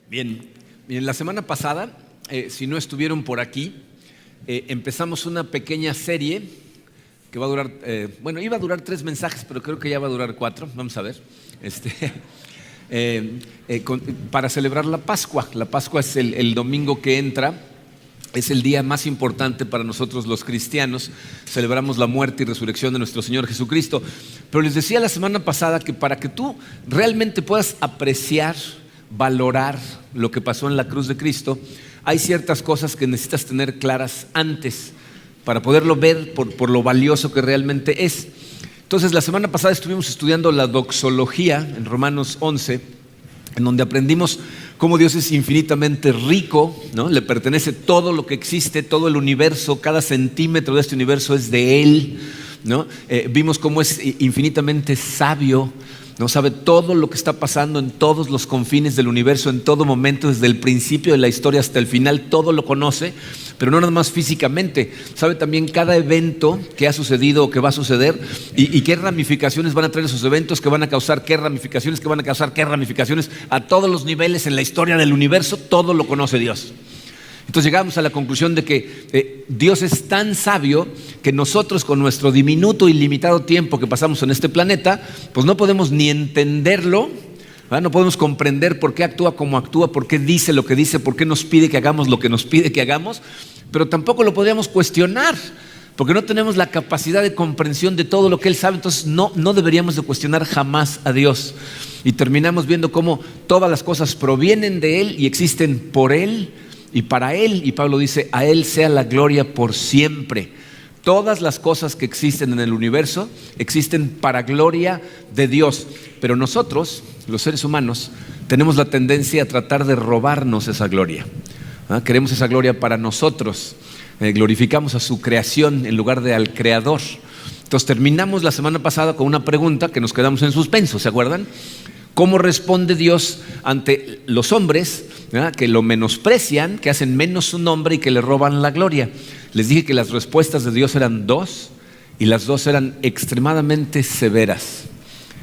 Bien, la semana pasada, si no estuvieron por aquí, empezamos una pequeña serie que va a durar, iba a durar 3 mensajes, pero creo que ya va a durar 4, vamos a ver, para celebrar la Pascua. La Pascua es el domingo que entra, es el día más importante para nosotros los cristianos. Celebramos la muerte y resurrección de nuestro Señor Jesucristo. Pero les decía la semana pasada que para que tú realmente puedas apreciar, valorar lo que pasó en la cruz de Cristo, hay ciertas cosas que necesitas tener claras antes para poderlo ver por lo valioso que realmente es. Entonces, la semana pasada estuvimos estudiando la doxología en Romanos 11, en donde aprendimos cómo Dios es infinitamente rico, ¿no? Le pertenece todo lo que existe, todo el universo, cada centímetro de este universo es de Él, ¿no? Vimos cómo es infinitamente sabio, ¿no? Sabe todo lo que está pasando en todos los confines del universo, en todo momento, desde el principio de la historia hasta el final, todo lo conoce, pero no nada más físicamente. Sabe también cada evento que ha sucedido o que va a suceder y qué ramificaciones van a traer esos eventos, que van a causar qué ramificaciones, que van a causar qué ramificaciones a todos los niveles en la historia del universo. Todo lo conoce Dios. Entonces llegamos a la conclusión de que Dios es tan sabio que nosotros, con nuestro diminuto y limitado tiempo que pasamos en este planeta, pues no podemos ni entenderlo, ¿verdad? No podemos comprender por qué actúa como actúa, por qué dice lo que dice, por qué nos pide que hagamos lo que nos pide que hagamos, pero tampoco lo podríamos cuestionar, porque no tenemos la capacidad de comprensión de todo lo que Él sabe. Entonces no deberíamos de cuestionar jamás a Dios. Y terminamos viendo cómo todas las cosas provienen de Él y existen por Él y para Él, y Pablo dice: a Él sea la gloria por siempre. Todas las cosas que existen en el universo existen para gloria de Dios, pero nosotros, los seres humanos, tenemos la tendencia a tratar de robarnos esa gloria, ¿ah? Queremos esa gloria para nosotros, glorificamos a su creación en lugar de al Creador. Entonces terminamos la semana pasada con una pregunta que nos quedamos en suspenso, ¿se acuerdan? ¿Cómo responde Dios ante los hombres, ¿verdad?, que lo menosprecian, que hacen menos su nombre y que le roban la gloria? Les dije que las respuestas de Dios eran 2 y las 2 eran extremadamente severas.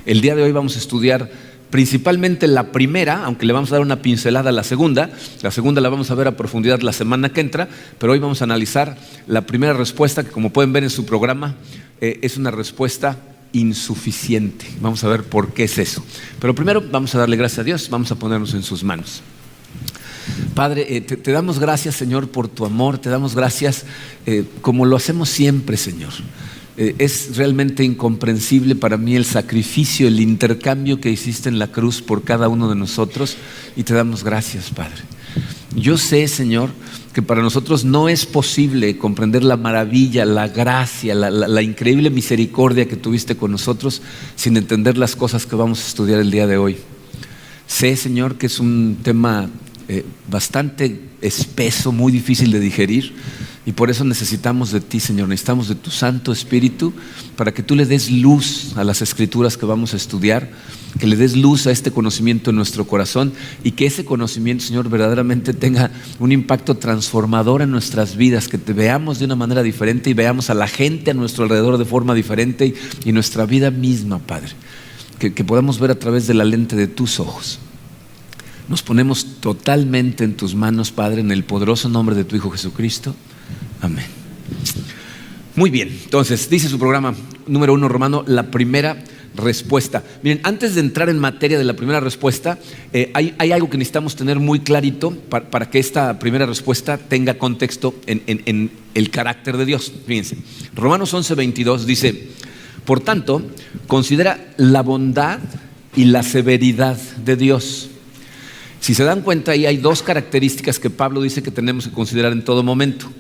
El día de hoy vamos a estudiar principalmente la primera, aunque le vamos a dar una pincelada a la segunda. La segunda la vamos a ver a profundidad la semana que entra, pero hoy vamos a analizar la primera respuesta, que como pueden ver en su programa, es una respuesta insuficiente. Vamos a ver por qué es eso. Pero primero vamos a darle gracias a Dios, vamos a ponernos en sus manos. Padre, te damos gracias, Señor, por tu amor. Te damos gracias como lo hacemos siempre, Señor. Es realmente incomprensible para mí el sacrificio, el intercambio que hiciste en la cruz por cada uno de nosotros, y te damos gracias, Padre. Yo sé, Señor, que para nosotros no es posible comprender la maravilla, la gracia, la increíble misericordia que tuviste con nosotros sin entender las cosas que vamos a estudiar el día de hoy. Sé, Señor, que es un tema bastante espeso, muy difícil de digerir, y por eso necesitamos de ti, Señor. Necesitamos de tu Santo Espíritu para que tú le des luz a las Escrituras que vamos a estudiar, que le des luz a este conocimiento en nuestro corazón, y que ese conocimiento, Señor, verdaderamente tenga un impacto transformador en nuestras vidas, que te veamos de una manera diferente y veamos a la gente a nuestro alrededor de forma diferente, y nuestra vida misma, Padre, que podamos ver a través de la lente de tus ojos. Nos ponemos totalmente en tus manos, Padre, en el poderoso nombre de tu Hijo Jesucristo. Amén. Muy bien, entonces dice su programa número 1, Romano, la primera respuesta. Miren, antes de entrar en materia de la primera respuesta, hay algo que necesitamos tener muy clarito para que esta primera respuesta tenga contexto en el carácter de Dios. Fíjense, Romanos 11:22 dice: por tanto, considera la bondad y la severidad de Dios. Si se dan cuenta, ahí hay 2 características que Pablo dice que tenemos que considerar en todo momento.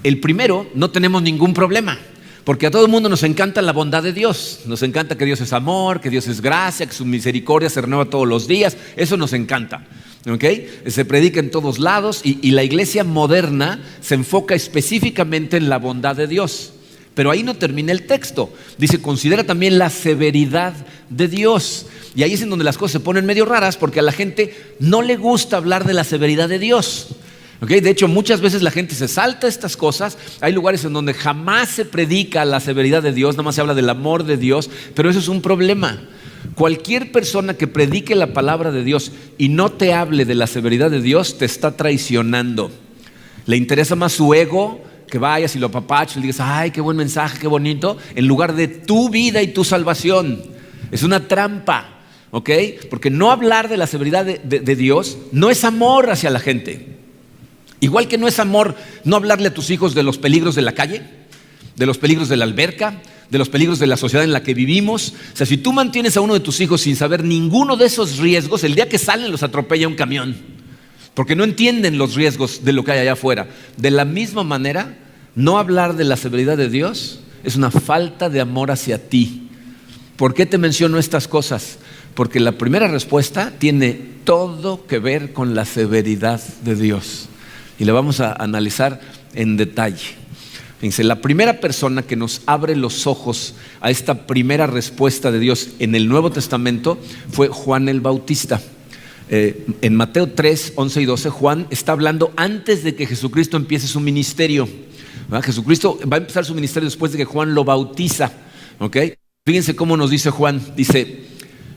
El primero, no tenemos ningún problema, porque a todo el mundo nos encanta la bondad de Dios. Nos encanta que Dios es amor, que Dios es gracia, que su misericordia se renueva todos los días. Eso nos encanta, ¿okay? Se predica en todos lados, y la iglesia moderna se enfoca específicamente en la bondad de Dios. Pero ahí no termina el texto. Dice: considera también la severidad de Dios. Y ahí es en donde las cosas se ponen medio raras, porque a la gente no le gusta hablar de la severidad de Dios. ¿Okay? De hecho, muchas veces la gente se salta estas cosas. Hay lugares en donde jamás se predica la severidad de Dios, nada más se habla del amor de Dios, pero eso es un problema. Cualquier persona que predique la palabra de Dios y no te hable de la severidad de Dios, te está traicionando. Le interesa más su ego, que vayas y lo apapaches y le digas, ay, qué buen mensaje, qué bonito, en lugar de tu vida y tu salvación. Es una trampa, ¿ok? Porque no hablar de la severidad de Dios no es amor hacia la gente. Igual que no es amor no hablarle a tus hijos de los peligros de la calle, de los peligros de la alberca, de los peligros de la sociedad en la que vivimos. O sea, si tú mantienes a uno de tus hijos sin saber ninguno de esos riesgos, el día que salen los atropella un camión, porque no entienden los riesgos de lo que hay allá afuera. De la misma manera, no hablar de la severidad de Dios es una falta de amor hacia ti. ¿Por qué te menciono estas cosas? Porque la primera respuesta tiene todo que ver con la severidad de Dios. Y la vamos a analizar en detalle. Fíjense, la primera persona que nos abre los ojos a esta primera respuesta de Dios en el Nuevo Testamento fue Juan el Bautista. En Mateo 3, 11 y 12, Juan está hablando antes de que Jesucristo empiece su ministerio. Jesucristo va a empezar su ministerio después de que Juan lo bautiza. ¿Okay? Fíjense cómo nos dice Juan. Dice: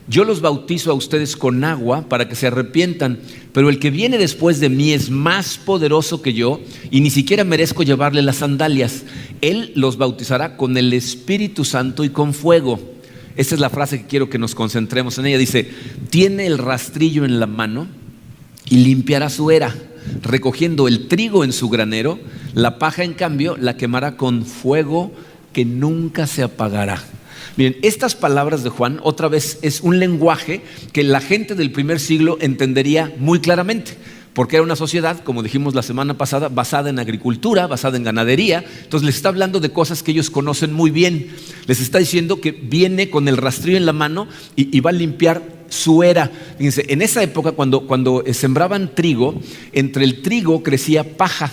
yo los bautizo a ustedes con agua para que se arrepientan, pero el que viene después de mí es más poderoso que yo y ni siquiera merezco llevarle las sandalias. Él los bautizará con el Espíritu Santo y con fuego. Esta es la frase que quiero que nos concentremos en ella. Dice: tiene el rastrillo en la mano y limpiará su era, recogiendo el trigo en su granero, la paja en cambio la quemará con fuego que nunca se apagará. Miren, estas palabras de Juan otra vez es un lenguaje que la gente del primer siglo entendería muy claramente, porque era una sociedad, como dijimos la semana pasada, basada en agricultura, basada en ganadería. Entonces les está hablando de cosas que ellos conocen muy bien. Les está diciendo que viene con el rastrillo en la mano y va a limpiar su era. Fíjense, en esa época cuando sembraban trigo, entre el trigo crecía paja.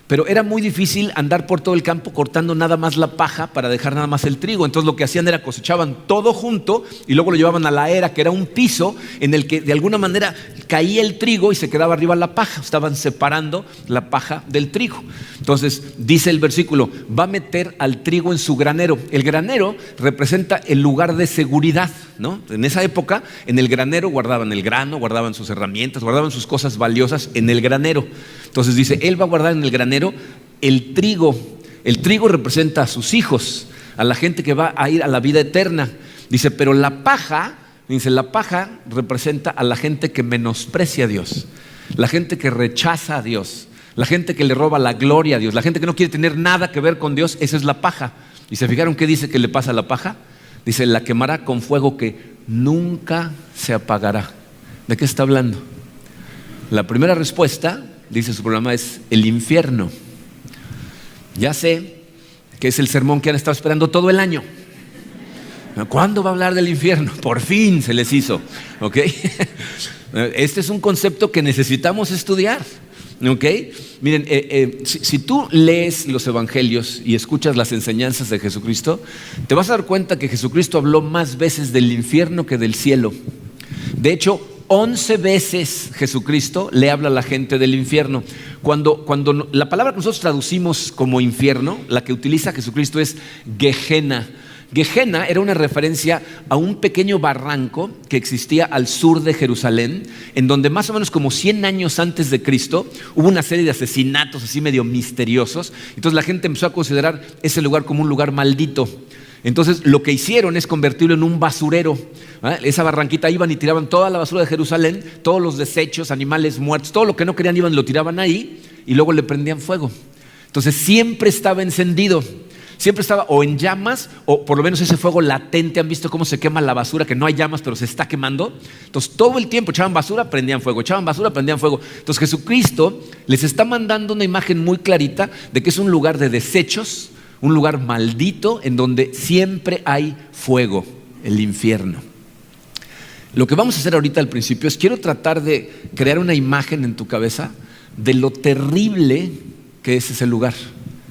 Pero era muy difícil andar por todo el campo cortando nada más la paja para dejar nada más el trigo. Entonces lo que hacían era cosechaban todo junto y luego lo llevaban a la era, que era un piso en el que de alguna manera caía el trigo y se quedaba arriba la paja. Estaban separando la paja del trigo. Entonces dice el versículo: va a meter al trigo en su granero. El granero representa el lugar de seguridad, ¿no? En esa época, en el granero guardaban el grano, guardaban sus herramientas, guardaban sus cosas valiosas en el granero. Entonces dice, él va a guardar en el granero el trigo. El trigo representa a sus hijos, a la gente que va a ir a la vida eterna. Dice, pero la paja, dice, la paja representa a la gente que menosprecia a Dios, la gente que rechaza a Dios, la gente que le roba la gloria a Dios, la gente que no quiere tener nada que ver con Dios. Esa es la paja. ¿Y se fijaron qué dice que le pasa a la paja? Dice, la quemará con fuego que nunca se apagará. ¿De qué está hablando? La primera respuesta, dice su programa, es el infierno. Ya sé que es el sermón que han estado esperando todo el año. ¿Cuándo va a hablar del infierno? Por fin se les hizo. ¿Ok? Este es un concepto que necesitamos estudiar. ¿Ok? Miren, si tú lees los evangelios y escuchas las enseñanzas de Jesucristo, te vas a dar cuenta que Jesucristo habló más veces del infierno que del cielo. De hecho, 11 veces Jesucristo le habla a la gente del infierno. Cuando la palabra que nosotros traducimos como infierno, la que utiliza Jesucristo es Gehenna. Gehenna era una referencia a un pequeño barranco que existía al sur de Jerusalén, en donde más o menos como 100 años antes de Cristo hubo una serie de asesinatos así medio misteriosos. Entonces la gente empezó a considerar ese lugar como un lugar maldito. Entonces lo que hicieron es convertirlo en un basurero. Esa barranquita iban y tiraban toda la basura de Jerusalén, todos los desechos, animales muertos, todo lo que no querían iban y lo tiraban ahí y luego le prendían fuego. Entonces siempre estaba encendido, siempre estaba o en llamas o por lo menos ese fuego latente. ¿Han visto cómo se quema la basura? Que no hay llamas pero se está quemando. Entonces todo el tiempo echaban basura, prendían fuego, echaban basura, prendían fuego. Entonces Jesucristo les está mandando una imagen muy clarita de que es un lugar de desechos, un lugar maldito en donde siempre hay fuego, el infierno. Lo que vamos a hacer ahorita al principio es quiero tratar de crear una imagen en tu cabeza de lo terrible que es ese lugar,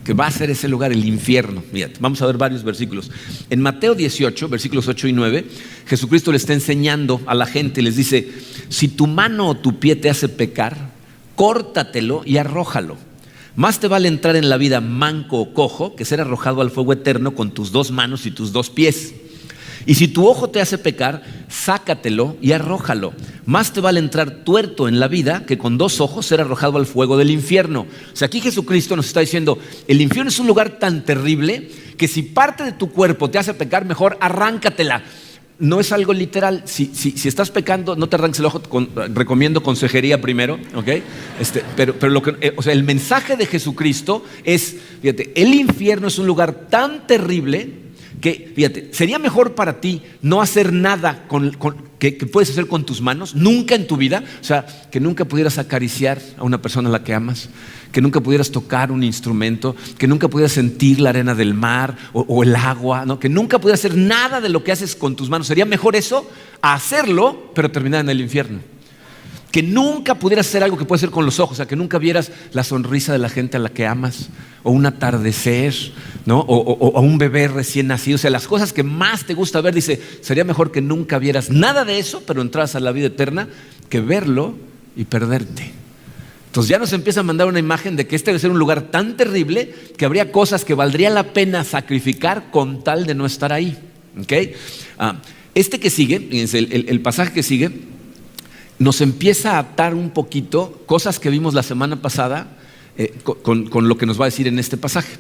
que va a ser ese lugar, el infierno. Mira, vamos a ver varios versículos. En Mateo 18, versículos 8 y 9, Jesucristo le está enseñando a la gente y les dice: si tu mano o tu pie te hace pecar, córtatelo y arrójalo. Más te vale entrar en la vida manco o cojo que ser arrojado al fuego eterno con tus 2 manos y tus 2 pies. Y si tu ojo te hace pecar, sácatelo y arrójalo. Más te vale entrar tuerto en la vida que con 2 ojos ser arrojado al fuego del infierno. O sea, aquí Jesucristo nos está diciendo, el infierno es un lugar tan terrible que si parte de tu cuerpo te hace pecar, mejor arráncatela. No es algo literal. Si estás pecando, no te arranques el ojo. Recomiendo consejería primero, ¿ok? Pero el mensaje de Jesucristo es, fíjate, el infierno es un lugar tan terrible que, fíjate, sería mejor para ti no hacer nada que puedes hacer con tus manos, nunca en tu vida. O sea, que nunca pudieras acariciar a una persona a la que amas, que nunca pudieras tocar un instrumento, que nunca pudieras sentir la arena del mar o el agua, ¿no? Que nunca pudieras hacer nada de lo que haces con tus manos. Sería mejor eso a hacerlo, pero terminar en el infierno. Que nunca pudieras hacer algo que puedes hacer con los ojos, o sea, que nunca vieras la sonrisa de la gente a la que amas, o un atardecer, ¿no? o un bebé recién nacido. O sea, las cosas que más te gusta ver, dice, sería mejor que nunca vieras nada de eso, pero entras a la vida eterna, que verlo y perderte. Entonces ya nos empieza a mandar una imagen de que este debe ser un lugar tan terrible que habría cosas que valdría la pena sacrificar con tal de no estar ahí. ¿Okay? Este que sigue, fíjense, el pasaje que sigue, nos empieza a atar un poquito cosas que vimos la semana pasada con lo que nos va a decir en este pasaje.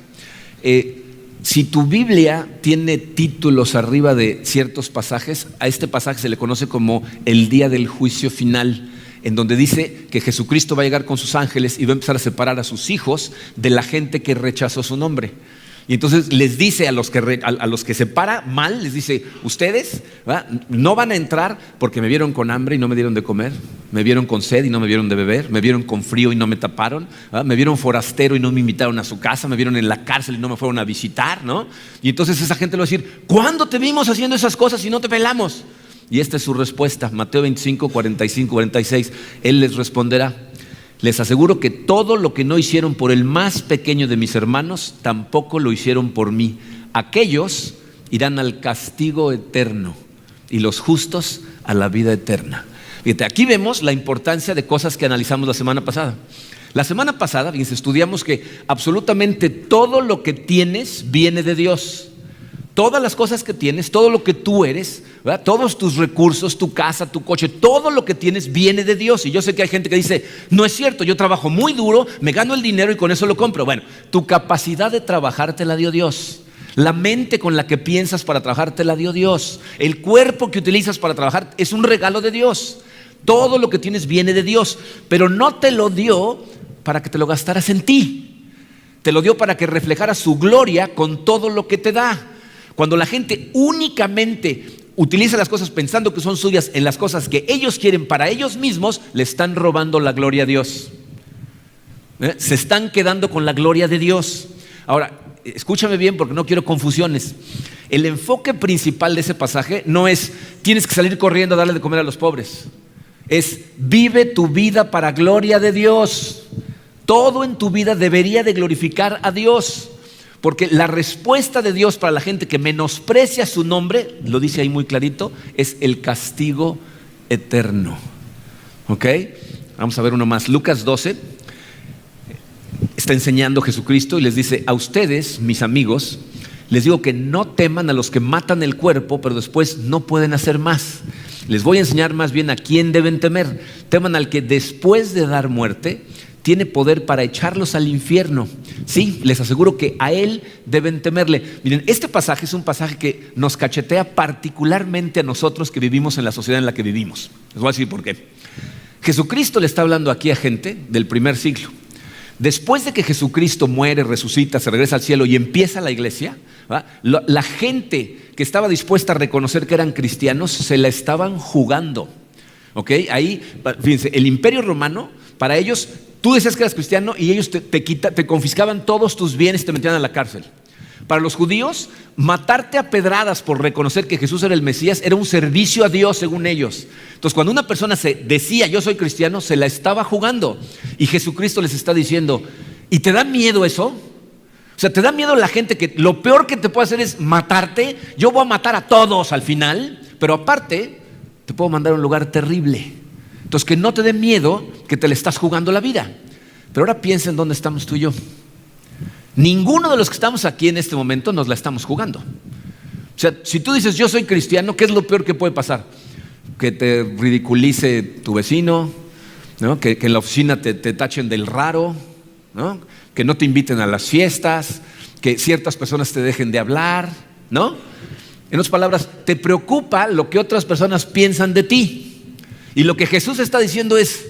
Si tu Biblia tiene títulos arriba de ciertos pasajes, a este pasaje se le conoce como el día del juicio final, en donde dice que Jesucristo va a llegar con sus ángeles y va a empezar a separar a sus hijos de la gente que rechazó su nombre. Y entonces les dice a los que separa mal, les dice, ustedes, ¿verdad?, no van a entrar porque me vieron con hambre y no me dieron de comer, me vieron con sed y no me vieron de beber, me vieron con frío y no me taparon, ¿verdad?, me vieron forastero y no me invitaron a su casa, me vieron en la cárcel y no me fueron a visitar, ¿no? Y entonces esa gente le va a decir, ¿cuándo te vimos haciendo esas cosas y no te pelamos? Y esta es su respuesta, Mateo 25, 45, 46. Él les responderá, les aseguro que todo lo que no hicieron por el más pequeño de mis hermanos, tampoco lo hicieron por mí. Aquellos irán al castigo eterno y los justos a la vida eterna. Fíjate, aquí vemos la importancia de cosas que analizamos la semana pasada. La semana pasada, fíjense, estudiamos que absolutamente todo lo que tienes viene de Dios. Todas las cosas que tienes, todo lo que tú eres, ¿verdad?, todos tus recursos, tu casa, tu coche, todo lo que tienes viene de Dios. Y yo sé que hay gente que dice, no es cierto, yo trabajo muy duro, me gano el dinero y con eso lo compro. Bueno, tu capacidad de trabajar te la dio Dios. La mente con la que piensas para trabajar te la dio Dios. El cuerpo que utilizas para trabajar es un regalo de Dios. Todo lo que tienes viene de Dios, pero no te lo dio para que te lo gastaras en ti. Te lo dio para que reflejaras su gloria con todo lo que te da. Cuando la gente únicamente utiliza las cosas pensando que son suyas en las cosas que ellos quieren para ellos mismos, le están robando la gloria a Dios. Se están quedando con la gloria de Dios. Ahora, escúchame bien porque no quiero confusiones. El enfoque principal de ese pasaje no es tienes que salir corriendo a darle de comer a los pobres. Es vive tu vida para gloria de Dios. Todo en tu vida debería de glorificar a Dios. Porque la respuesta de Dios para la gente que menosprecia su nombre, lo dice ahí muy clarito, es el castigo eterno. ¿Ok? Vamos a ver uno más. Lucas 12 está enseñando Jesucristo y les dice, a ustedes, mis amigos, les digo que no teman a los que matan el cuerpo, pero después no pueden hacer más. Les voy a enseñar más bien a quién deben temer. Teman al que después de dar muerte tiene poder para echarlos al infierno. Sí, les aseguro que a Él deben temerle. Miren, este pasaje es un pasaje que nos cachetea particularmente a nosotros que vivimos en la sociedad en la que vivimos. Les voy a decir por qué. Jesucristo le está hablando aquí a gente del primer siglo. Después de que Jesucristo muere, resucita, se regresa al cielo y empieza la iglesia, ¿verdad?, la gente que estaba dispuesta a reconocer que eran cristianos se la estaban jugando. ¿Ok? Ahí, fíjense, el Imperio Romano, para ellos, tú decías que eras cristiano y ellos te confiscaban todos tus bienes y te metían a la cárcel. Para los judíos, matarte a pedradas por reconocer que Jesús era el Mesías era un servicio a Dios según ellos. Entonces, cuando una persona se decía yo soy cristiano, se la estaba jugando. Y Jesucristo les está diciendo, ¿y te da miedo eso? O sea, ¿te da miedo la gente que lo peor que te puede hacer es matarte? Yo voy a matar a todos al final, pero aparte te puedo mandar a un lugar terrible. Entonces, que no te dé miedo que te le estás jugando la vida. Pero ahora piensa en dónde estamos tú y yo. Ninguno de los que estamos aquí en este momento nos la estamos jugando. O sea, si tú dices yo soy cristiano, ¿qué es lo peor que puede pasar? Que te ridiculice tu vecino, ¿no? Que en la oficina te tachen del raro, ¿no? Que no te inviten a las fiestas, que ciertas personas te dejen de hablar, ¿no? En otras palabras, te preocupa lo que otras personas piensan de ti. Y lo que Jesús está diciendo es,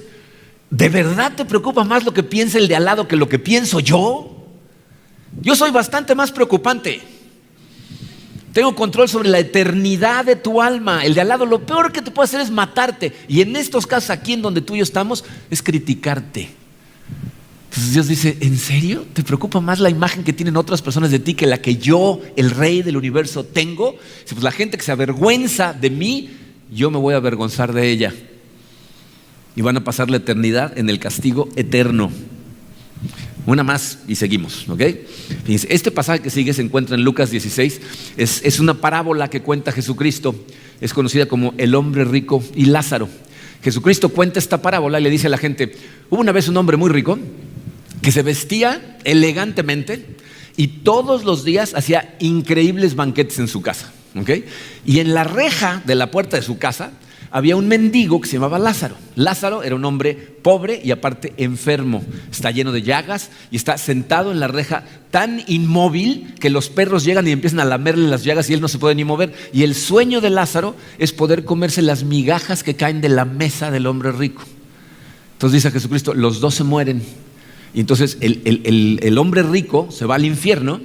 ¿de verdad te preocupa más lo que piensa el de al lado que lo que pienso yo? Yo soy bastante más preocupante. Tengo control sobre la eternidad de tu alma. El de al lado, lo peor que te puede hacer es matarte. Y en estos casos aquí en donde tú y yo estamos, es criticarte. Entonces Dios dice, ¿en serio? ¿Te preocupa más la imagen que tienen otras personas de ti que la que yo, el rey del universo, tengo? Pues la gente que se avergüenza de mí, yo me voy a avergonzar de ella. Y van a pasar la eternidad en el castigo eterno. Una más y seguimos, ¿ok? Fíjense, este pasaje que sigue se encuentra en Lucas 16. Es una parábola que cuenta Jesucristo. Es conocida como el hombre rico y Lázaro. Jesucristo cuenta esta parábola y le dice a la gente, hubo una vez un hombre muy rico que se vestía elegantemente y todos los días hacía increíbles banquetes en su casa, ¿ok? Y en la reja de la puerta de su casa había un mendigo que se llamaba Lázaro. Lázaro era un hombre pobre y aparte enfermo. Está lleno de llagas y está sentado en la reja tan inmóvil que los perros llegan y empiezan a lamerle las llagas y él no se puede ni mover. Y el sueño de Lázaro es poder comerse las migajas que caen de la mesa del hombre rico. Entonces dice Jesucristo, los dos se mueren. Y entonces el hombre rico se va al infierno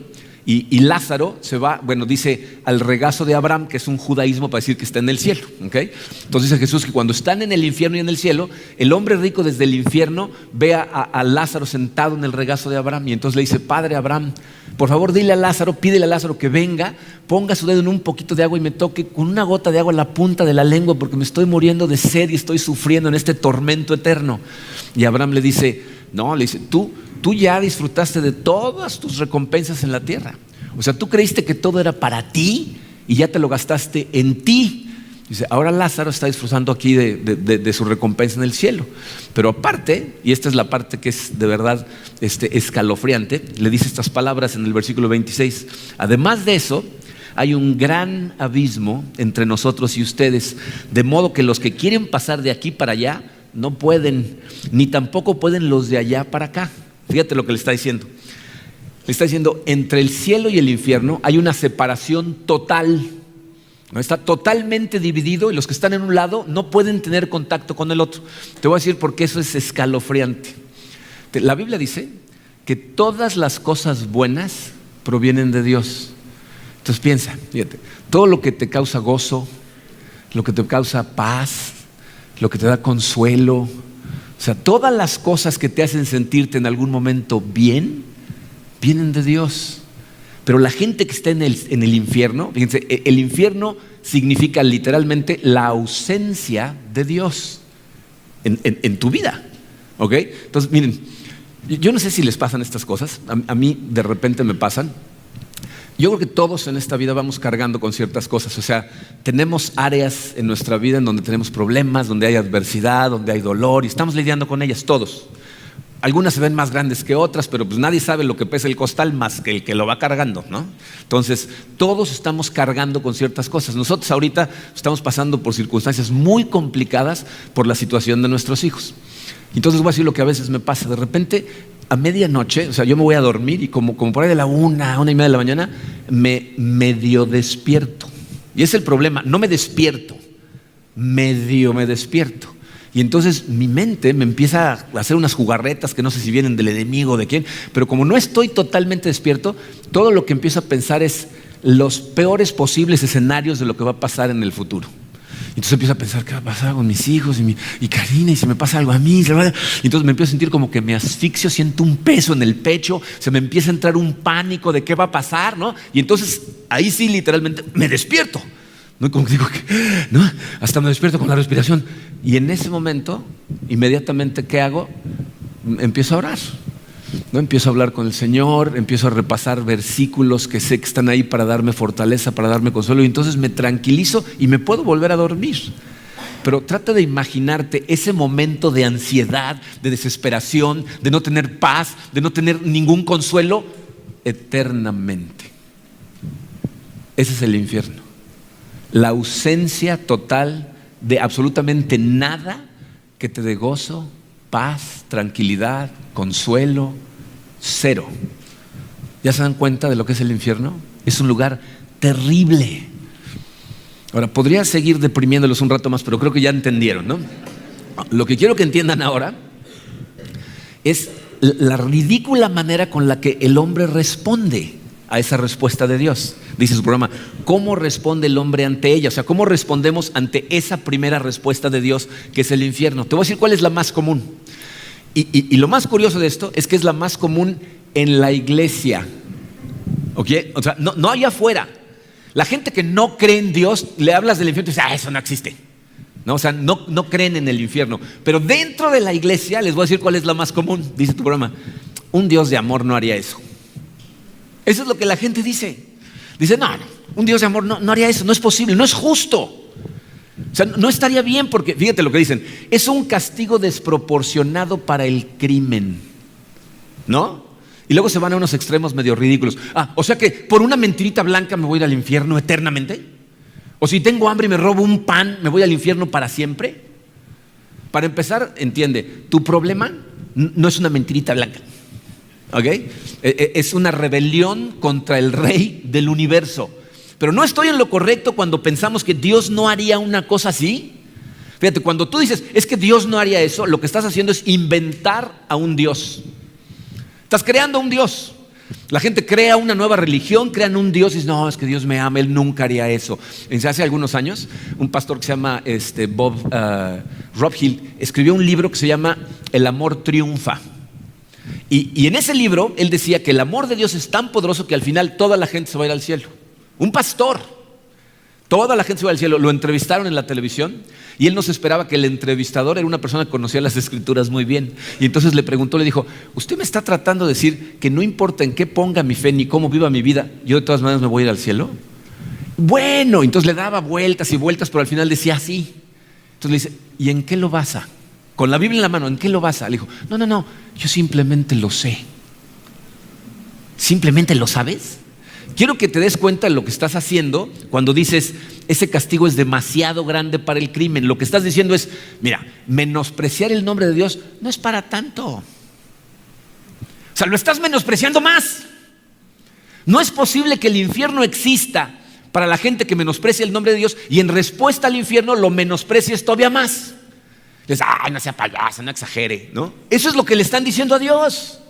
y Lázaro se va, bueno, dice al regazo de Abraham, que es un judaísmo para decir que está en el cielo, ¿okay? Entonces dice Jesús que cuando están en el infierno y en el cielo, el hombre rico desde el infierno ve a Lázaro sentado en el regazo de Abraham y entonces le dice, Padre Abraham, por favor dile a Lázaro, pídele a Lázaro que venga, ponga su dedo en un poquito de agua y me toque con una gota de agua en la punta de la lengua porque me estoy muriendo de sed y estoy sufriendo en este tormento eterno. Y Abraham le dice, no, le dice, tú ya disfrutaste de todas tus recompensas en la tierra. O sea, tú creíste que todo era para ti y ya te lo gastaste en ti. Dice, ahora Lázaro está disfrutando aquí de su recompensa en el cielo. Pero aparte, y esta es la parte que es de verdad escalofriante, le dice estas palabras en el versículo 26. Además de eso, hay un gran abismo entre nosotros y ustedes, de modo que los que quieren pasar de aquí para allá no pueden, ni tampoco pueden los de allá para acá. Fíjate lo que le está diciendo. Le está diciendo, entre el cielo y el infierno hay una separación total. ¿No? Está totalmente dividido y los que están en un lado no pueden tener contacto con el otro. Te voy a decir por qué eso es escalofriante. La Biblia dice que todas las cosas buenas provienen de Dios. Entonces piensa, fíjate, todo lo que te causa gozo, lo que te causa paz, lo que te da consuelo, o sea, todas las cosas que te hacen sentirte en algún momento bien, vienen de Dios. Pero la gente que está en el infierno, fíjense, el infierno significa literalmente la ausencia de Dios en tu vida, ¿ok? Entonces, miren, yo no sé si les pasan estas cosas, a mí de repente me pasan. Yo creo que todos en esta vida vamos cargando con ciertas cosas, o sea, tenemos áreas en nuestra vida en donde tenemos problemas, donde hay adversidad, donde hay dolor y estamos lidiando con ellas todos. Algunas se ven más grandes que otras, pero pues nadie sabe lo que pesa el costal más que el que lo va cargando, ¿no? Entonces, todos estamos cargando con ciertas cosas. Nosotros ahorita estamos pasando por circunstancias muy complicadas por la situación de nuestros hijos. Entonces voy a decir lo que a veces me pasa. De repente, a medianoche, o sea, yo me voy a dormir y como por ahí de la 1:30 de la mañana, me medio despierto. Y ese es el problema, no me despierto, medio me despierto. Y entonces mi mente me empieza a hacer unas jugarretas que no sé si vienen del enemigo o de quién, pero como no estoy totalmente despierto, todo lo que empiezo a pensar es los peores posibles escenarios de lo que va a pasar en el futuro. Entonces empiezo a pensar, ¿qué va a pasar con mis hijos y Karina? Y si me pasa algo a mí. Y entonces me empiezo a sentir como que me asfixio, siento un peso en el pecho, se me empieza a entrar un pánico de qué va a pasar, ¿no? Y entonces ahí sí literalmente me despierto, ¿no? Como que digo, ¿no? Hasta me despierto con la respiración. Y en ese momento, inmediatamente, ¿qué hago? Empiezo a orar, ¿no? Empiezo a hablar con el Señor, empiezo a repasar versículos que sé que están ahí para darme fortaleza, para darme consuelo, y entonces me tranquilizo y me puedo volver a dormir. Pero trata de imaginarte ese momento de ansiedad, de desesperación, de no tener paz, de no tener ningún consuelo eternamente. Ese es el infierno. La ausencia total de absolutamente nada que te dé gozo, paz, tranquilidad, consuelo, cero. ¿Ya se dan cuenta de lo que es el infierno? Es un lugar terrible. Ahora, podría seguir deprimiéndolos un rato más, pero creo que ya entendieron, ¿no? Lo que quiero que entiendan ahora es la ridícula manera con la que el hombre responde a esa respuesta de Dios. Dice su programa, ¿cómo responde el hombre ante ella? O sea, ¿cómo respondemos ante esa primera respuesta de Dios que es el infierno? Te voy a decir cuál es la más común. Y lo más curioso de esto es que es la más común en la iglesia. ¿Ok? O sea, no allá afuera. La gente que no cree en Dios, le hablas del infierno y dice, eso no existe. No, o sea, no creen en el infierno. Pero dentro de la iglesia, les voy a decir cuál es la más común. Dice tu programa, un Dios de amor no haría eso. Eso es lo que la gente dice. Dice, no, un Dios de amor no haría eso, no es posible, no es justo. O sea, no estaría bien porque, fíjate lo que dicen, es un castigo desproporcionado para el crimen, ¿no? Y luego se van a unos extremos medio ridículos. O sea que por una mentirita blanca me voy a ir al infierno eternamente. O si tengo hambre y me robo un pan, me voy al infierno para siempre. Para empezar, entiende, tu problema no es una mentirita blanca. ¿Ok? Es una rebelión contra el rey del universo. Pero no estoy en lo correcto cuando pensamos que Dios no haría una cosa así. Fíjate, cuando tú dices, es que Dios no haría eso, lo que estás haciendo es inventar a un Dios. Estás creando un Dios. La gente crea una nueva religión, crean un Dios y dicen, no, es que Dios me ama, Él nunca haría eso. Hace algunos años, un pastor que se llama Rob Hill escribió un libro que se llama El amor triunfa. Y en ese libro él decía que el amor de Dios es tan poderoso que al final toda la gente se va a ir al cielo. Un pastor, toda la gente se va al cielo. Lo entrevistaron en la televisión y él no se esperaba que el entrevistador era una persona que conocía las escrituras muy bien. Y entonces le preguntó, le dijo, ¿usted me está tratando de decir que no importa en qué ponga mi fe ni cómo viva mi vida, yo de todas maneras me voy a ir al cielo? Bueno, entonces le daba vueltas y vueltas, pero al final decía sí. Entonces le dice, ¿y en qué lo basa? Con la Biblia en la mano, ¿en qué lo basa? Le dijo, no, yo simplemente lo sé. ¿Simplemente lo sabes? Quiero que te des cuenta de lo que estás haciendo cuando dices, ese castigo es demasiado grande para el crimen. Lo que estás diciendo es, mira, menospreciar el nombre de Dios no es para tanto. O sea, lo estás menospreciando más. No es posible que el infierno exista para la gente que menosprecia el nombre de Dios y en respuesta al infierno lo menosprecies todavía más. Dices, no sea payaso, no exagere, ¿no? Eso es lo que le están diciendo a Dios.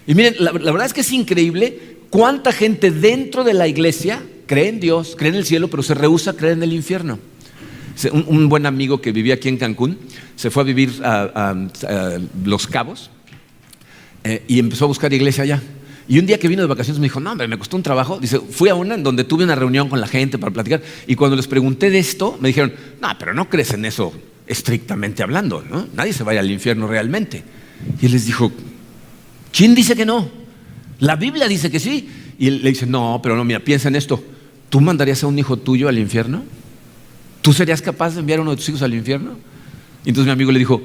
Y miren, la verdad es que es increíble cuánta gente dentro de la iglesia cree en Dios, cree en el cielo, pero se rehúsa a creer en el infierno. Un buen amigo que vivía aquí en Cancún se fue a vivir a Los Cabos y empezó a buscar iglesia allá. Y un día que vino de vacaciones me dijo, no hombre, me costó un trabajo. Dice, fui a una en donde tuve una reunión con la gente para platicar y cuando les pregunté de esto me dijeron, no, pero no crees en eso estrictamente hablando, ¿no? Nadie se va a ir al infierno realmente. Y él les dijo, ¿quién dice que no? La Biblia dice que sí. Y él le dice, no, pero no, mira, piensa en esto. ¿Tú mandarías a un hijo tuyo al infierno? ¿Tú serías capaz de enviar a uno de tus hijos al infierno? Y entonces mi amigo le dijo,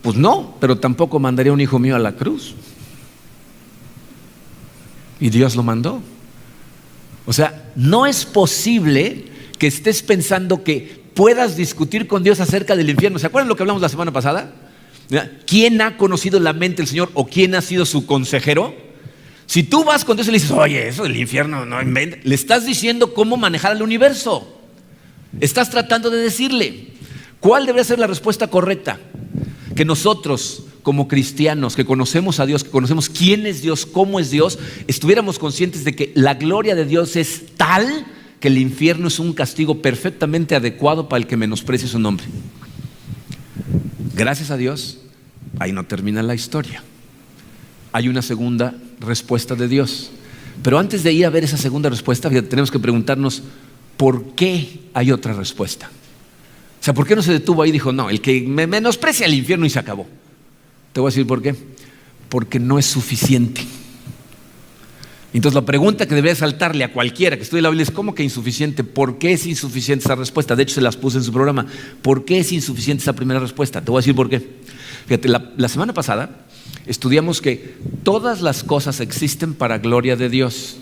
pues no, pero tampoco mandaría a un hijo mío a la cruz. Y Dios lo mandó. O sea, no es posible que estés pensando que puedas discutir con Dios acerca del infierno. ¿Se acuerdan lo que hablamos la semana pasada? ¿Quién ha conocido la mente del Señor o quién ha sido su consejero? Si tú vas con Dios y le dices, oye, eso del infierno no inventes, le estás diciendo cómo manejar el universo. Estás tratando de decirle. ¿Cuál debería ser la respuesta correcta? Que nosotros, como cristianos, que conocemos a Dios, que conocemos quién es Dios, cómo es Dios, estuviéramos conscientes de que la gloria de Dios es tal que el infierno es un castigo perfectamente adecuado para el que menosprecie su nombre. Gracias a Dios, ahí no termina la historia. Hay una segunda respuesta de Dios. Pero antes de ir a ver esa segunda respuesta, tenemos que preguntarnos, ¿por qué hay otra respuesta? O sea, ¿por qué no se detuvo ahí y dijo, no, el que me menosprecia el infierno y se acabó? Te voy a decir por qué. Porque no es suficiente. Entonces la pregunta que debería saltarle a cualquiera que estudie la Biblia es, ¿cómo que insuficiente? ¿Por qué es insuficiente esa respuesta? De hecho se las puse en su programa. ¿Por qué es insuficiente esa primera respuesta? Te voy a decir por qué. Fíjate, la semana pasada estudiamos que todas las cosas existen para gloria de Dios,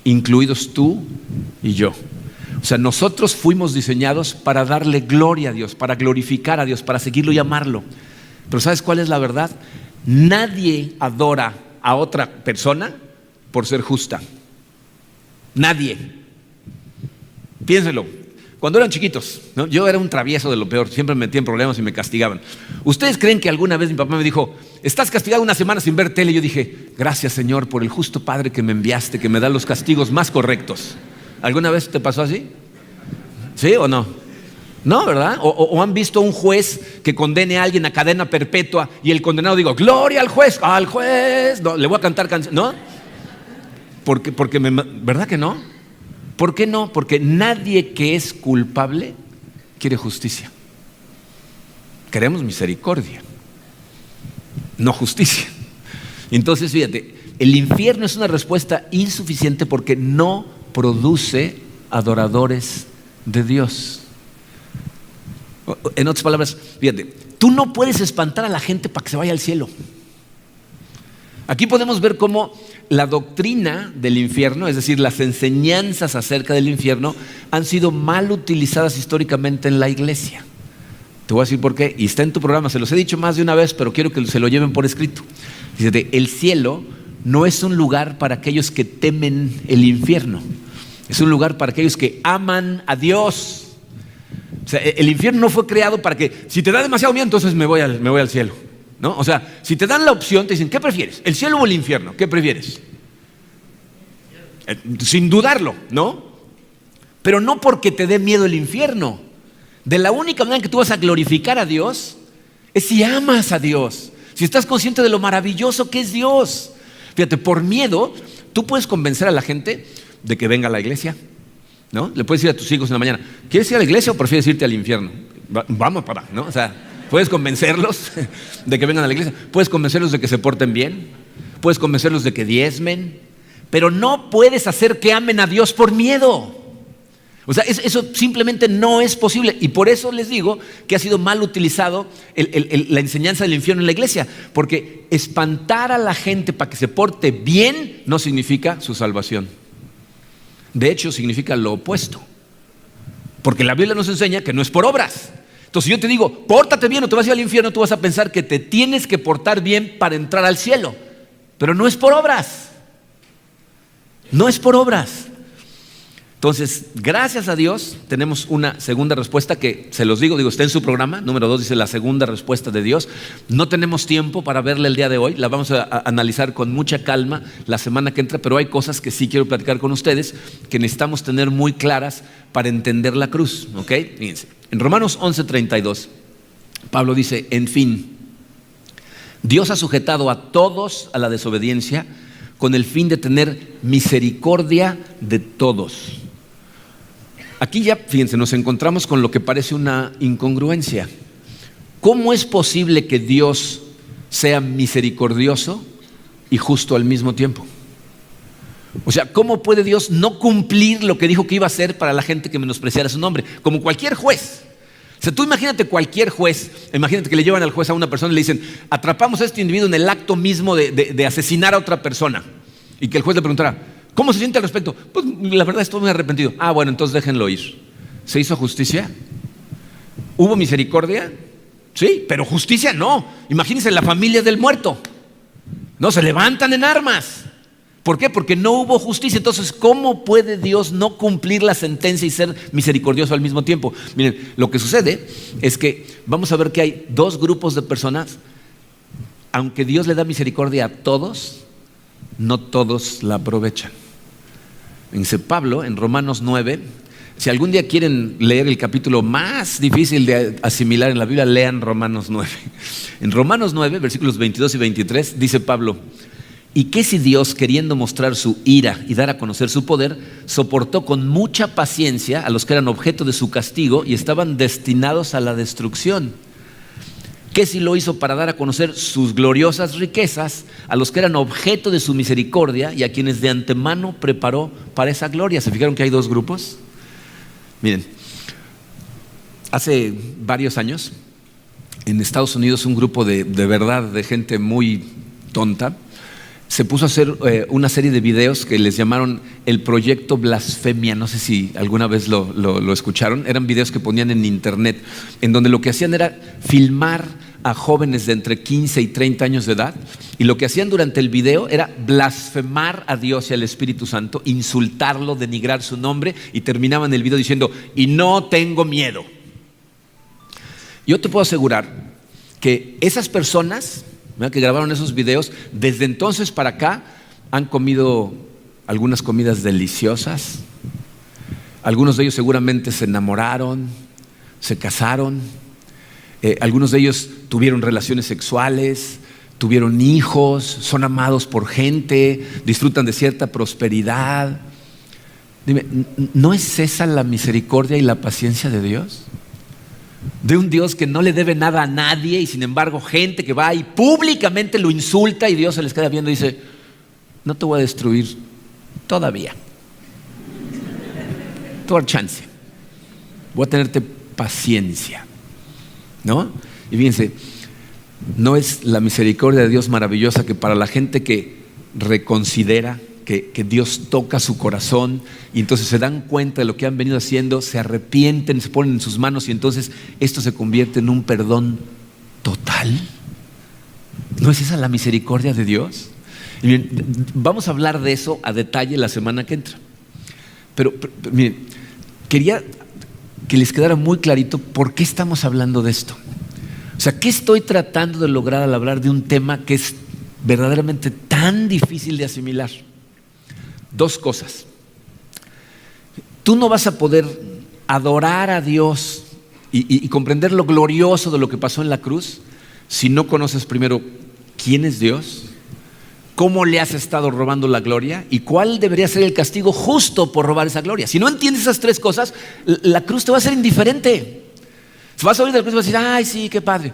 incluidos tú y yo. O sea, nosotros fuimos diseñados para darle gloria a Dios, para glorificar a Dios, para seguirlo y amarlo. Pero ¿sabes cuál es la verdad? Nadie adora a otra persona por ser justa. Nadie. Piénsenlo. Cuando eran chiquitos, ¿no? Yo era un travieso de lo peor, siempre me metía en problemas y me castigaban. ¿Ustedes creen que alguna vez mi papá me dijo, estás castigado una semana sin ver tele? Y yo dije, gracias Señor por el justo Padre que me enviaste, que me da los castigos más correctos. ¿Alguna vez te pasó así? ¿Sí o no? No, ¿verdad? O han visto un juez que condene a alguien a cadena perpetua y el condenado digo, gloria al juez, no, le voy a cantar canción, ¿no? ¿Verdad que no? ¿Por qué no? Porque nadie que es culpable quiere justicia. Queremos misericordia, no justicia. Entonces, fíjate, el infierno es una respuesta insuficiente porque no produce adoradores de Dios. En otras palabras, fíjate, tú no puedes espantar a la gente para que se vaya al cielo. Aquí podemos ver cómo la doctrina del infierno, es decir, las enseñanzas acerca del infierno, han sido mal utilizadas históricamente en la iglesia. Te voy a decir por qué, y está en tu programa, se los he dicho más de una vez, pero quiero que se lo lleven por escrito. Fíjate, el cielo no es un lugar para aquellos que temen el infierno, es un lugar para aquellos que aman a Dios. O sea, el infierno no fue creado para que, si te da demasiado miedo, entonces me voy al cielo. ¿No? O sea, si te dan la opción, te dicen, ¿qué prefieres? ¿El cielo o el infierno? ¿Qué prefieres? Sin dudarlo, ¿no? Pero no porque te dé miedo el infierno. De la única manera en que tú vas a glorificar a Dios es si amas a Dios, si estás consciente de lo maravilloso que es Dios. Fíjate, por miedo, tú puedes convencer a la gente de que venga a la iglesia, ¿no? Le puedes decir a tus hijos en la mañana, ¿quieres ir a la iglesia o prefieres irte al infierno? Vamos, papá, ¿no? O sea, puedes convencerlos de que vengan a la iglesia, puedes convencerlos de que se porten bien, puedes convencerlos de que diezmen, pero no puedes hacer que amen a Dios por miedo. O sea, eso simplemente no es posible, y por eso les digo que ha sido mal utilizado la enseñanza del infierno en la iglesia, porque espantar a la gente para que se porte bien no significa su salvación. De hecho, significa lo opuesto, porque la Biblia nos enseña que no es por obras. Entonces, si yo te digo, pórtate bien o te vas a ir al infierno, tú vas a pensar que te tienes que portar bien para entrar al cielo. Pero no es por obras. No es por obras. Entonces, gracias a Dios, tenemos una segunda respuesta que, se los digo, está en su programa, número 2, dice la segunda respuesta de Dios. No tenemos tiempo para verla el día de hoy, la vamos a analizar con mucha calma la semana que entra, pero hay cosas que sí quiero platicar con ustedes que necesitamos tener muy claras para entender la cruz, ¿ok? Fíjense, en Romanos 11:32, Pablo dice, en fin, Dios ha sujetado a todos a la desobediencia con el fin de tener misericordia de todos. Aquí ya, fíjense, nos encontramos con lo que parece una incongruencia. ¿Cómo es posible que Dios sea misericordioso y justo al mismo tiempo? O sea, ¿cómo puede Dios no cumplir lo que dijo que iba a hacer para la gente que menospreciara su nombre? Como cualquier juez. O sea, tú imagínate cualquier juez, imagínate que le llevan al juez a una persona y le dicen, atrapamos a este individuo en el acto mismo de asesinar a otra persona. Y que el juez le preguntara, ¿cómo se siente al respecto? Pues la verdad estoy muy arrepentido. Ah, bueno, entonces déjenlo ir. ¿Se hizo justicia? ¿Hubo misericordia? Sí, pero justicia no. Imagínense la familia del muerto. No, se levantan en armas. ¿Por qué? Porque no hubo justicia. Entonces, ¿cómo puede Dios no cumplir la sentencia y ser misericordioso al mismo tiempo? Miren, lo que sucede es que vamos a ver que hay dos grupos de personas. Aunque Dios le da misericordia a todos, no todos la aprovechan. Dice Pablo en Romanos 9, si algún día quieren leer el capítulo más difícil de asimilar en la Biblia, lean Romanos 9. En Romanos 9, versículos 22 y 23, dice Pablo, ¿y qué si Dios, queriendo mostrar su ira y dar a conocer su poder, soportó con mucha paciencia a los que eran objeto de su castigo y estaban destinados a la destrucción? ¿Qué si lo hizo para dar a conocer sus gloriosas riquezas a los que eran objeto de su misericordia y a quienes de antemano preparó para esa gloria? ¿Se fijaron que hay dos grupos? Miren, hace varios años en Estados Unidos un grupo de verdad de gente muy tonta se puso a hacer una serie de videos que les llamaron el Proyecto Blasfemia. No sé si alguna vez lo escucharon. Eran videos que ponían en internet, en donde lo que hacían era filmar a jóvenes de entre 15 y 30 años de edad, y lo que hacían durante el video era blasfemar a Dios y al Espíritu Santo, insultarlo, denigrar su nombre, y terminaban el video diciendo: y no tengo miedo. Yo te puedo asegurar que esas personas, ¿verdad?, que grabaron esos videos, desde entonces para acá han comido algunas comidas deliciosas. Algunos de ellos seguramente se enamoraron, se casaron. Algunos de ellos tuvieron relaciones sexuales, tuvieron hijos, son amados por gente, disfrutan de cierta prosperidad. Dime, ¿no es esa la misericordia y la paciencia de Dios? De un Dios que no le debe nada a nadie, y sin embargo gente que va y públicamente lo insulta, y Dios se les queda viendo y dice: no te voy a destruir todavía, te voy a dar chance, voy a tenerte paciencia, ¿no? Y fíjense, ¿no es la misericordia de Dios maravillosa que para la gente que reconsidera, que Dios toca su corazón y entonces se dan cuenta de lo que han venido haciendo, se arrepienten, se ponen en sus manos, y entonces esto se convierte en un perdón total? ¿No es esa la misericordia de Dios? Y bien, vamos a hablar de eso a detalle la semana que entra. Pero miren, quería que les quedara muy clarito por qué estamos hablando de esto. O sea, ¿qué estoy tratando de lograr al hablar de un tema que es verdaderamente tan difícil de asimilar? Dos cosas. Tú no vas a poder adorar a Dios y comprender lo glorioso de lo que pasó en la cruz si no conoces primero quién es Dios, cómo le has estado robando la gloria y cuál debería ser el castigo justo por robar esa gloria. Si no entiendes esas tres cosas, la cruz te va a ser indiferente. Vas a oír de la cruz y vas a decir: ay, sí, qué padre.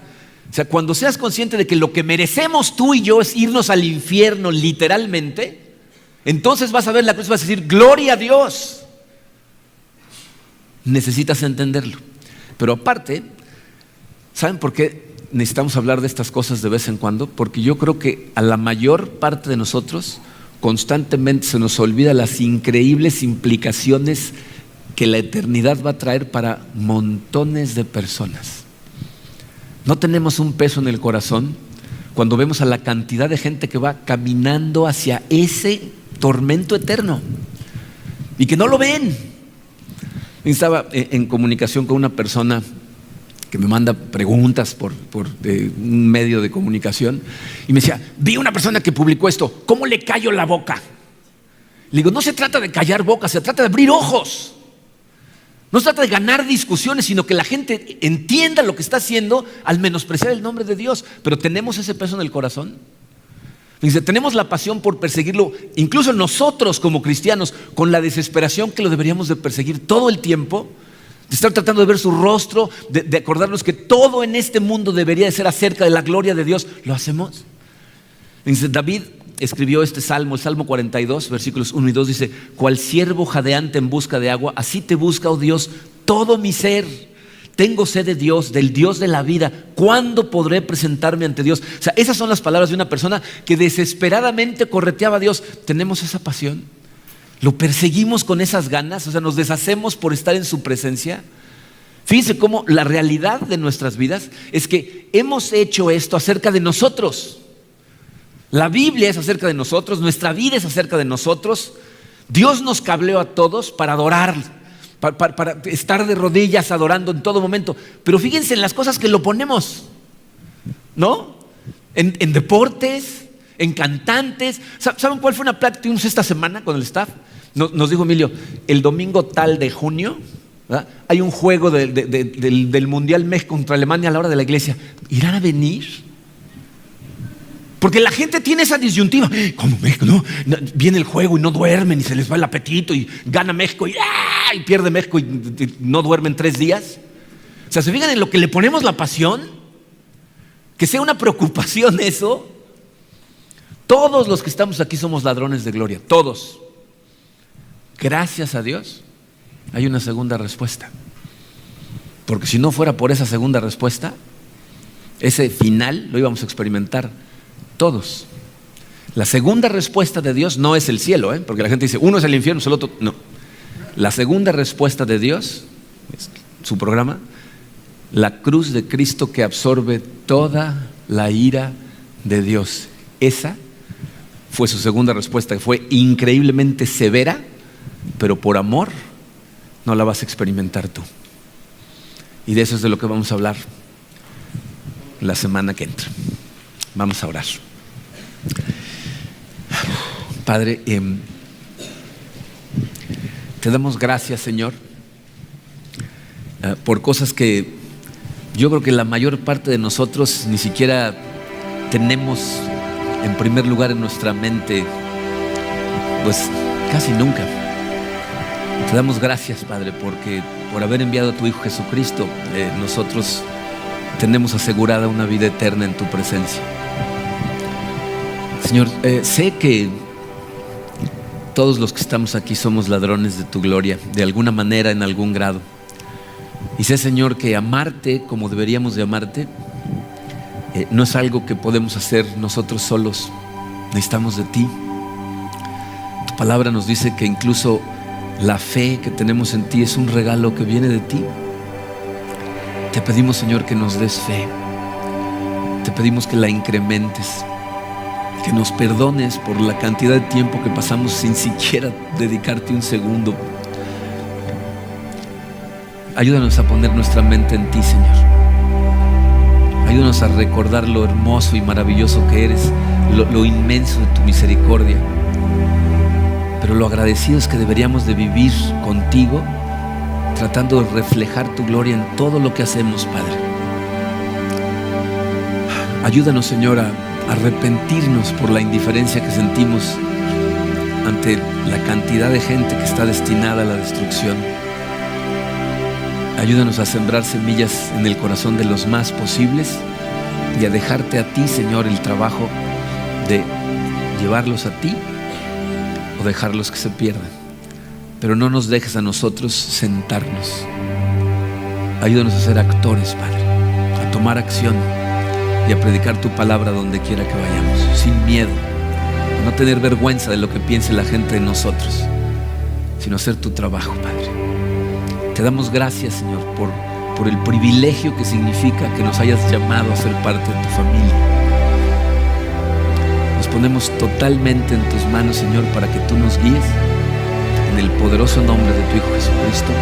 O sea, cuando seas consciente de que lo que merecemos tú y yo es irnos al infierno literalmente, entonces vas a ver la cruz y vas a decir: gloria a Dios. Necesitas entenderlo. Pero aparte, ¿saben por qué necesitamos hablar de estas cosas de vez en cuando? Porque yo creo que a la mayor parte de nosotros constantemente se nos olvida las increíbles implicaciones que la eternidad va a traer para montones de personas. No tenemos un peso en el corazón cuando vemos a la cantidad de gente que va caminando hacia ese tormento eterno y que no lo ven. Estaba en comunicación con una persona que me manda preguntas por un medio de comunicación, y me decía: vi una persona que publicó esto, ¿cómo le callo la boca? Le digo: no se trata de callar boca, se trata de abrir ojos. No se trata de ganar discusiones, sino que la gente entienda lo que está haciendo al menospreciar el nombre de Dios. Pero tenemos ese peso en el corazón. Dice, tenemos la pasión por perseguirlo, incluso nosotros como cristianos, con la desesperación que lo deberíamos de perseguir todo el tiempo, de estar tratando de ver su rostro, de acordarnos que todo en este mundo debería de ser acerca de la gloria de Dios. ¿Lo hacemos? Dice, David escribió este salmo, el Salmo 42, versículos 1 y 2, dice: cual siervo jadeante en busca de agua, así te busca, oh Dios, todo mi ser. Tengo sed de Dios, del Dios de la vida. ¿Cuándo podré presentarme ante Dios? O sea, esas son las palabras de una persona que desesperadamente correteaba a Dios. ¿Tenemos esa pasión? ¿Lo perseguimos con esas ganas? O sea, ¿nos deshacemos por estar en su presencia? Fíjense cómo la realidad de nuestras vidas es que hemos hecho esto acerca de nosotros. La Biblia es acerca de nosotros, nuestra vida es acerca de nosotros. Dios nos cableó a todos para adorar, para estar de rodillas adorando en todo momento. Pero fíjense en las cosas que lo ponemos, ¿no? En deportes, en cantantes. ¿Saben cuál fue una plática que tuvimos esta semana con el staff? Nos dijo Emilio: el domingo tal de junio, ¿verdad?, hay un juego del Mundial México contra Alemania a la hora de la iglesia. ¿Irán a venir? Porque la gente tiene esa disyuntiva. ¿Cómo México? No, viene el juego y no duermen y se les va el apetito y gana México y pierde México y no duermen 3 días. O sea, ¿se fijan en lo que le ponemos la pasión? Que sea una preocupación eso. Todos los que estamos aquí somos ladrones de gloria, todos. Gracias a Dios hay una segunda respuesta. Porque si no fuera por esa segunda respuesta, ese final lo íbamos a experimentar todos. La segunda respuesta de Dios no es el cielo, porque la gente dice, uno es el infierno, el otro no. La segunda respuesta de Dios, es su programa, la cruz de Cristo que absorbe toda la ira de Dios. Esa fue su segunda respuesta, que fue increíblemente severa, pero por amor no la vas a experimentar tú. Y de eso es de lo que vamos a hablar la semana que entra. Vamos a orar. Padre, te damos gracias, Señor, por cosas que yo creo que la mayor parte de nosotros ni siquiera tenemos en primer lugar en nuestra mente, pues casi nunca. Te damos gracias, Padre, porque por haber enviado a tu Hijo Jesucristo, nosotros tenemos asegurada una vida eterna en tu presencia. Señor, sé que todos los que estamos aquí somos ladrones de tu gloria, de alguna manera, en algún grado. Y sé, Señor, que amarte como deberíamos de amarte no es algo que podemos hacer nosotros solos. Necesitamos de ti. Tu palabra nos dice que incluso la fe que tenemos en ti es un regalo que viene de ti. Te pedimos, Señor, que nos des fe. Te pedimos que la incrementes, que nos perdones por la cantidad de tiempo que pasamos sin siquiera dedicarte un segundo. Ayúdanos a poner nuestra mente en ti, Señor. Ayúdanos a recordar lo hermoso y maravilloso que eres, lo inmenso de tu misericordia, pero lo agradecidos que deberíamos de vivir contigo, tratando de reflejar tu gloria en todo lo que hacemos, Padre. Ayúdanos, Señor, a arrepentirnos por la indiferencia que sentimos ante la cantidad de gente que está destinada a la destrucción. Ayúdanos a sembrar semillas en el corazón de los más posibles y a dejarte a ti, Señor, el trabajo de llevarlos a ti o dejarlos que se pierdan. Pero no nos dejes a nosotros sentarnos. Ayúdanos a ser actores, Padre, a tomar acción y a predicar tu palabra donde quiera que vayamos, sin miedo, a no tener vergüenza de lo que piense la gente de nosotros, sino hacer tu trabajo, Padre. Te damos gracias, Señor, por el privilegio que significa que nos hayas llamado a ser parte de tu familia. Nos ponemos totalmente en tus manos, Señor, para que tú nos guíes, en el poderoso nombre de tu Hijo Jesucristo.